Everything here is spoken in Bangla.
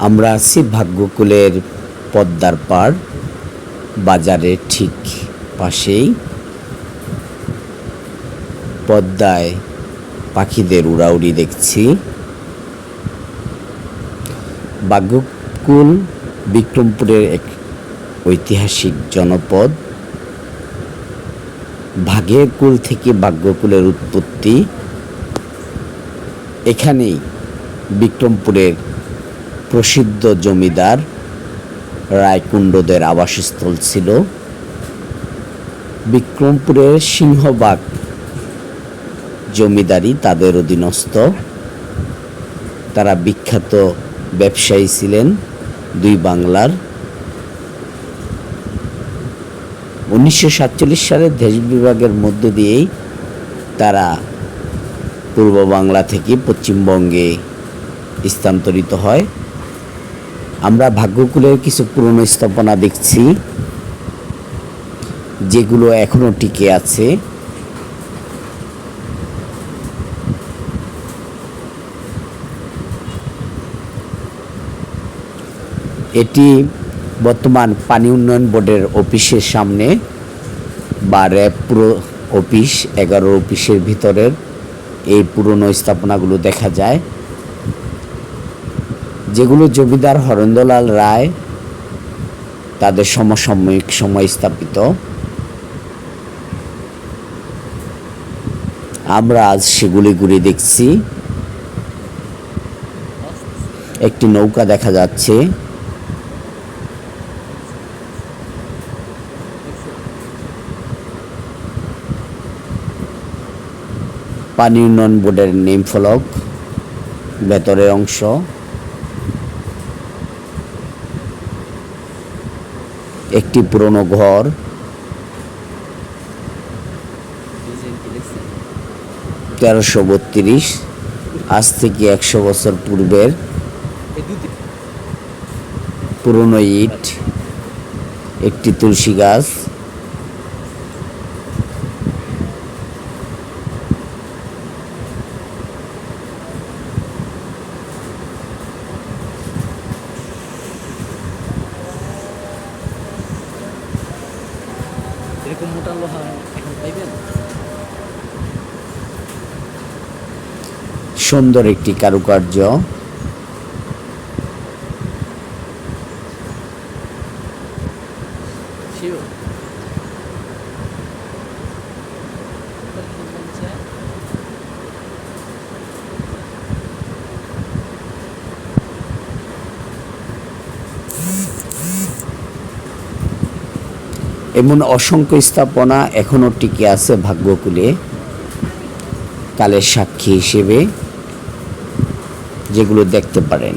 আমরা আছি ভাগ্যকুলের পদ্মার পাড় বাজারের ঠিক পাশেই। পদ্মায় পাখিদের উড়াউড়ি দেখছি। ভাগ্যকুল বিক্রমপুরের এক ঐতিহাসিক জনপদ। ভাগের কুল থেকে ভাগ্যকুলের উৎপত্তি। এখানেই বিক্রমপুরের প্রসিদ্ধ জমিদার রায়কুণ্ডদের আবাসস্থল ছিল। বিক্রমপুরের সিংহবাগ জমিদারি তাদের অধীনস্থ। তারা বিখ্যাত ব্যবসায়ী ছিলেন দুই বাংলার। 1947 সালে দেশ বিভাগের মধ্য দিয়েই তারা পূর্ব বাংলা থেকে পশ্চিমবঙ্গে স্থানান্তরিত হয়। আমরা ভাগ্যকুলের কিছু পুরনো স্থাপনা দেখছি যেগুলো এখনো টিকে আছে। এটি বর্তমান পানি উন্নয়ন বোর্ডের অফিসের সামনে বা র্যাব পুরো অফিস 11 অফিসের ভিতরের এই পুরনো স্থাপনাগুলো দেখা যায়, যেগুলো জমিদার হরেন্দ্রলাল রায় তাদের সমসাময়িক সময় স্থাপিত। আমরা আজ সেগুলি ঘুরে দেখছি। একটি নৌকা দেখা যাচ্ছে। পানি উন্নয়ন বোর্ডের নেম ফলক ভেতরের অংশ। একটি পুরনো ঘর। তেরোশো 32, আজ থেকে 100 বছর পূর্বের পুরনো ইট। একটি তুলসী গাছ। এরকম মোটা লোহা এখন পাইবেন? সুন্দর একটি কারুকার্য। এমন অসংখ্য স্থাপনা এখনো টিকে আছে ভাগ্যকুলে কালের সাক্ষী হিসেবে, যেগুলো দেখতে পারেন।